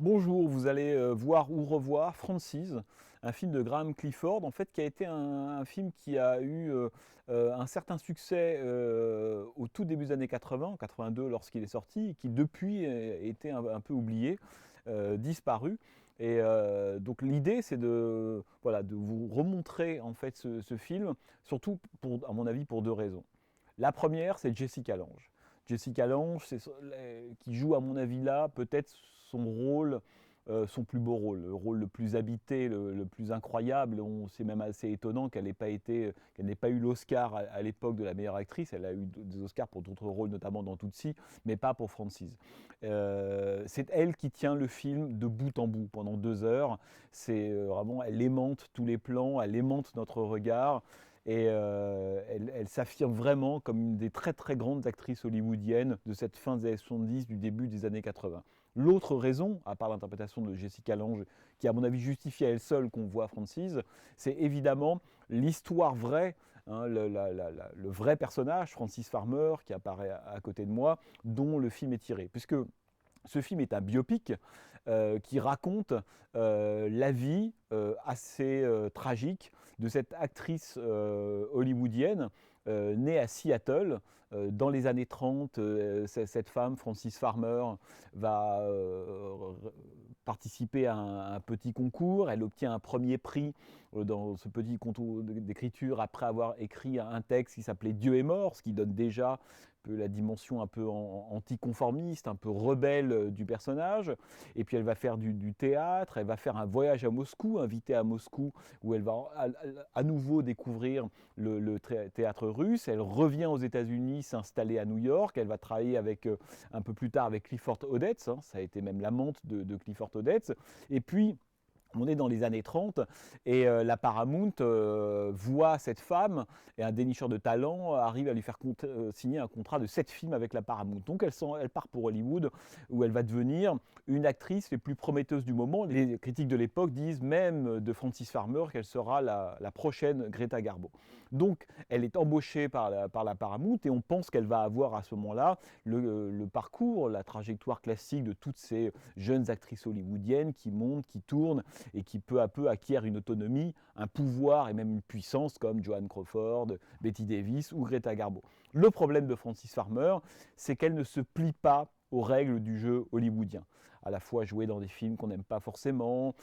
Bonjour, vous allez voir ou revoir Francis, un film de Graham Clifford, en fait, qui a été un film qui a eu un certain succès au tout début des années 80, en 82 lorsqu'il est sorti, et qui depuis a été un peu oublié, disparu. Et donc l'idée, c'est de, voilà, de vous remontrer en fait ce film, surtout pour, à mon avis, pour deux raisons. La première, c'est Jessica Lange. Jessica Lange, qui joue à mon avis là peut-être son rôle, son plus beau rôle, le rôle le plus habité, le plus incroyable. C'est même assez étonnant qu'elle n'ait pas eu l'Oscar à l'époque de la meilleure actrice. Elle a eu des Oscars pour d'autres rôles, notamment dans Tootsie, mais pas pour Frances. C'est elle qui tient le film de bout en bout pendant 2 heures. C'est vraiment, elle aimante tous les plans, elle aimante notre regard. Et elle s'affirme vraiment comme une des très très grandes actrices hollywoodiennes de cette fin des années 70, du début des années 80. L'autre raison, à part l'interprétation de Jessica Lange, qui à mon avis justifie à elle seule qu'on voit Francis, c'est évidemment l'histoire vraie, hein, le vrai personnage, Francis Farmer, qui apparaît à côté de moi, dont le film est tiré. Puisque ce film est un biopic qui raconte la vie assez tragique de cette actrice hollywoodienne née à Seattle dans les années 30. Cette femme, Frances Farmer, va participer à un petit concours. Elle obtient un premier prix dans ce petit concours d'écriture après avoir écrit un texte qui s'appelait Dieu est mort, ce qui donne déjà la dimension un peu anticonformiste, un peu rebelle du personnage. Et puis elle va faire du théâtre, elle va faire un voyage à Moscou, invitée à Moscou, où elle va à nouveau découvrir le théâtre russe. Elle revient aux États-Unis, s'installer à New York. Elle va travailler avec, un peu plus tard avec Clifford Odets, hein, ça a été même l'amante de Clifford Odets. Et puis, on est dans les années 30 et la Paramount voit cette femme et un dénicheur de talent arrive à lui faire signer un contrat de 7 films avec la Paramount. Donc elle part pour Hollywood où elle va devenir une actrice les plus prometteuses du moment. Les critiques de l'époque disent même de Frances Farmer qu'elle sera la prochaine Greta Garbo. Donc elle est embauchée par la Paramount et on pense qu'elle va avoir à ce moment-là le parcours, la trajectoire classique de toutes ces jeunes actrices hollywoodiennes qui montent, qui tournent et qui peu à peu acquièrent une autonomie, un pouvoir et même une puissance comme Joan Crawford, Betty Davis ou Greta Garbo. Le problème de Frances Farmer, c'est qu'elle ne se plie pas aux règles du jeu hollywoodien. À la fois jouer dans des films qu'on n'aime pas forcément,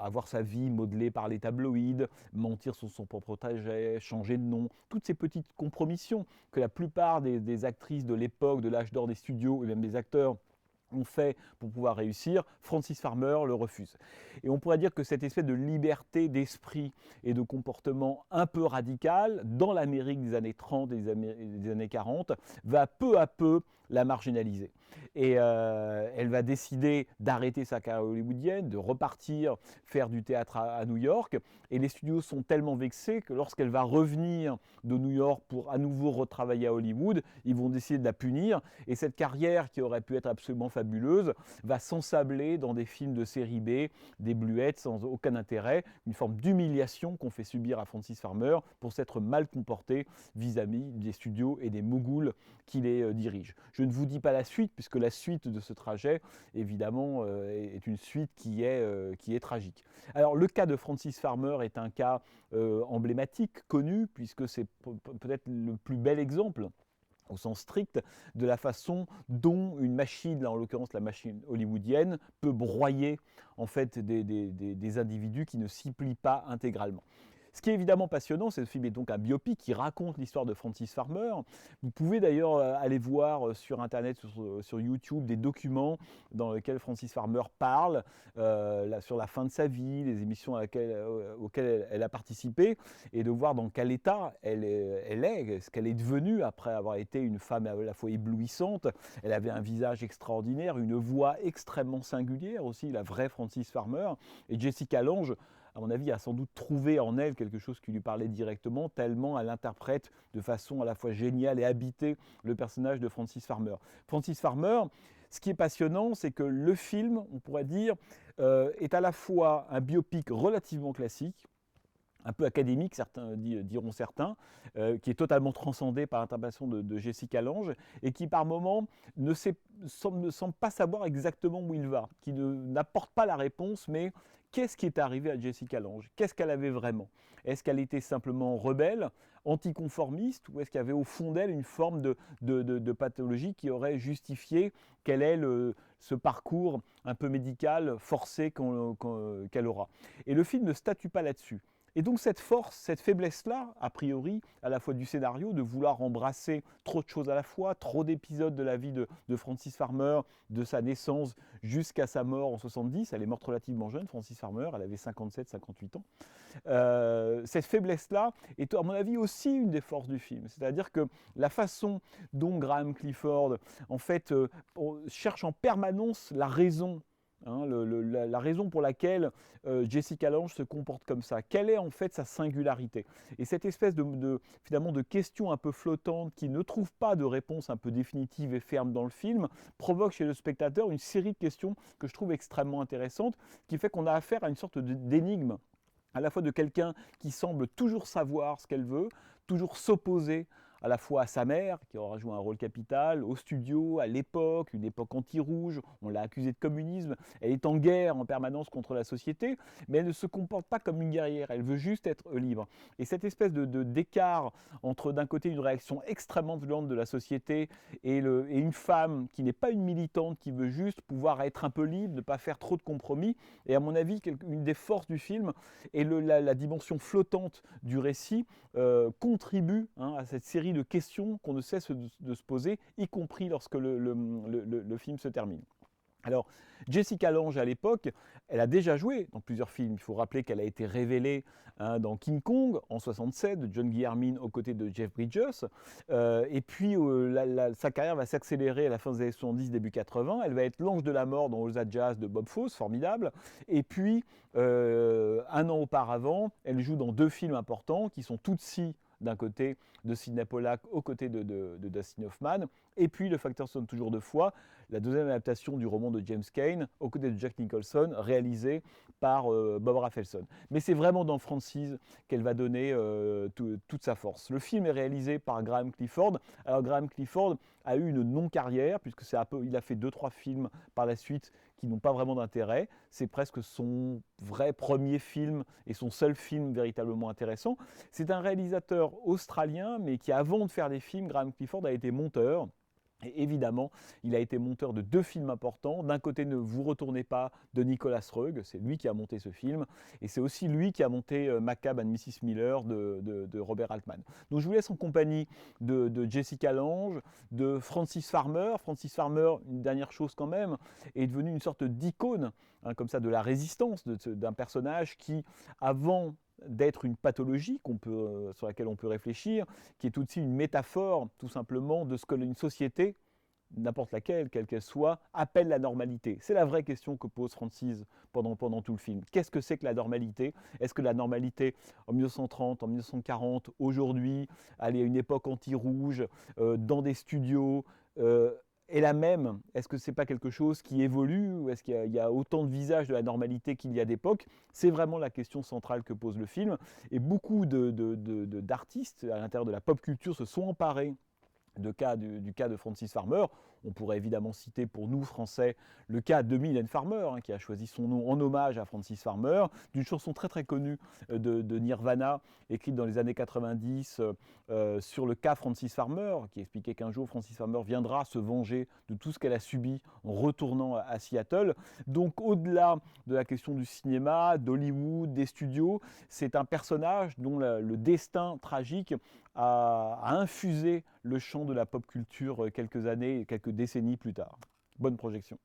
avoir sa vie modelée par les tabloïds, mentir sur son propre trajet, changer de nom, toutes ces petites compromissions que la plupart des actrices de l'époque, de l'âge d'or des studios et même des acteurs ont fait pour pouvoir réussir, Frances Farmer le refuse. Et on pourrait dire que cette espèce de liberté d'esprit et de comportement un peu radical dans l'Amérique des années 30 et des années 40 va peu à peu la marginaliser. Et elle va décider d'arrêter sa carrière hollywoodienne, de repartir faire du théâtre à New York. Et les studios sont tellement vexés que lorsqu'elle va revenir de New York pour à nouveau retravailler à Hollywood, ils vont décider de la punir. Et cette carrière qui aurait pu être absolument fabuleuse va s'ensabler dans des films de série B, des bluettes sans aucun intérêt, une forme d'humiliation qu'on fait subir à Frances Farmer pour s'être mal comportée vis-à-vis des studios et des mogouls qui les dirigent. Je ne vous dis pas la suite, puisque la suite de ce trajet, évidemment, est une suite qui est tragique. Alors, le cas de Frances Farmer est un cas emblématique, connu, puisque c'est peut-être le plus bel exemple au sens strict, de la façon dont une machine, là en l'occurrence la machine hollywoodienne, peut broyer en fait des individus qui ne s'y plient pas intégralement. Ce qui est évidemment passionnant, c'est que ce film est donc un biopic qui raconte l'histoire de Frances Farmer. Vous pouvez d'ailleurs aller voir sur Internet, sur YouTube, des documents dans lesquels Frances Farmer parle sur la fin de sa vie, les émissions auxquelles elle a participé, et de voir dans quel état elle est, ce qu'elle est devenue après avoir été une femme à la fois éblouissante. Elle avait un visage extraordinaire, une voix extrêmement singulière aussi, la vraie Frances Farmer. Et Jessica Lange, à mon avis, a sans doute trouvé en elle quelque chose qui lui parlait directement, tellement elle interprète de façon à la fois géniale et habitée le personnage de Frances Farmer. Frances Farmer, ce qui est passionnant, c'est que le film, on pourrait dire, est à la fois un biopic relativement classique, un peu académique, certains diront certains, qui est totalement transcendé par l'interprétation de Jessica Lange, et qui par moments ne semble pas savoir exactement où il va, qui n'apporte pas la réponse, mais qu'est-ce qui est arrivé à Jessica Lange? Qu'est-ce qu'elle avait vraiment? Est-ce qu'elle était simplement rebelle, anticonformiste, ou est-ce qu'il y avait au fond d'elle une forme de pathologie qui aurait justifié quel est ce parcours un peu médical forcé qu'elle aura? Et le film ne statue pas là-dessus. Et donc cette force, cette faiblesse-là, a priori, à la fois du scénario, de vouloir embrasser trop de choses à la fois, trop d'épisodes de la vie de Frances Farmer, de sa naissance jusqu'à sa mort en 70, elle est morte relativement jeune, Frances Farmer, elle avait 57-58 ans. Cette faiblesse-là est à mon avis aussi une des forces du film, c'est-à-dire que la façon dont Graham Clifford en fait cherche en permanence la raison. La raison pour laquelle Jessica Lange se comporte comme ça, quelle est en fait sa singularité? Et cette espèce finalement de question un peu flottante qui ne trouve pas de réponse un peu définitive et ferme dans le film, provoque chez le spectateur une série de questions que je trouve extrêmement intéressantes, qui fait qu'on a affaire à une sorte d'énigme, à la fois de quelqu'un qui semble toujours savoir ce qu'elle veut, toujours s'opposer à la fois à sa mère, qui aura joué un rôle capital, au studio, à l'époque, une époque anti-rouge, on l'a accusée de communisme, elle est en guerre en permanence contre la société, mais elle ne se comporte pas comme une guerrière, elle veut juste être libre. Et cette espèce d'écart entre d'un côté une réaction extrêmement violente de la société et une femme qui n'est pas une militante, qui veut juste pouvoir être un peu libre, ne pas faire trop de compromis, et à mon avis, une des forces du film et la dimension flottante du récit contribue à cette série de questions qu'on ne cesse de se poser, y compris lorsque le film se termine. Alors, Jessica Lange, à l'époque, elle a déjà joué dans plusieurs films. Il faut rappeler qu'elle a été révélée dans King Kong en 1967, de John Guillermin aux côtés de Jeff Bridges. Et puis, sa carrière va s'accélérer à la fin des années 70, début 80. Elle va être l'ange de la mort dans All That Jazz de Bob Fosse, formidable. Et puis, un an auparavant, elle joue dans 2 films importants qui sont Tootsie, d'un côté de Sidney Pollack aux côtés de Dustin Hoffman, et puis Le facteur sonne toujours 2 fois, la deuxième adaptation du roman de James Cain aux côtés de Jack Nicholson, réalisé par Bob Rafelson. Mais c'est vraiment dans Frances qu'elle va donner toute sa force. Le film est réalisé par Graham Clifford. Alors Graham Clifford a eu une non-carrière, puisque il a fait 2-3 films par la suite qui n'ont pas vraiment d'intérêt. C'est presque son vrai premier film et son seul film véritablement intéressant. C'est un réalisateur australien, mais qui, avant de faire des films, Graham Clifford a été monteur. Et évidemment, il a été monteur de 2 films importants. D'un côté, Ne vous retournez pas de Nicolas Roeg, c'est lui qui a monté ce film. Et c'est aussi lui qui a monté Macabre and Mrs. Miller de Robert Altman. Donc je vous laisse en compagnie de Jessica Lange, de Frances Farmer. Frances Farmer, une dernière chose quand même, est devenue une sorte d'icône comme ça, de la résistance d'un personnage qui, avant d'être une pathologie sur laquelle on peut réfléchir, qui est aussi une métaphore tout simplement de ce que une société, n'importe laquelle, quelle qu'elle soit, appelle la normalité. C'est la vraie question que pose Frances pendant tout le film. Qu'est-ce que c'est que la normalité? Est-ce que la normalité en 1930, en 1940, aujourd'hui, aller à une époque anti-rouge, dans des studios, est la même? Est-ce que ce n'est pas quelque chose qui évolue, ou est-ce qu'il y a autant de visages de la normalité qu'il y a d'époque? C'est vraiment la question centrale que pose le film. Et beaucoup d'artistes à l'intérieur de la pop culture se sont emparés du cas de Frances Farmer. On pourrait évidemment citer pour nous, Français, le cas de Mylène Farmer, qui a choisi son nom en hommage à Frances Farmer, d'une chanson très très connue de Nirvana, écrite dans les années 90 sur le cas Frances Farmer, qui expliquait qu'un jour Frances Farmer viendra se venger de tout ce qu'elle a subi en retournant à Seattle. Donc au-delà de la question du cinéma, d'Hollywood, des studios, c'est un personnage dont le destin tragique a infusé le champ de la pop culture quelques années, quelques décennies plus tard. Bonne projection.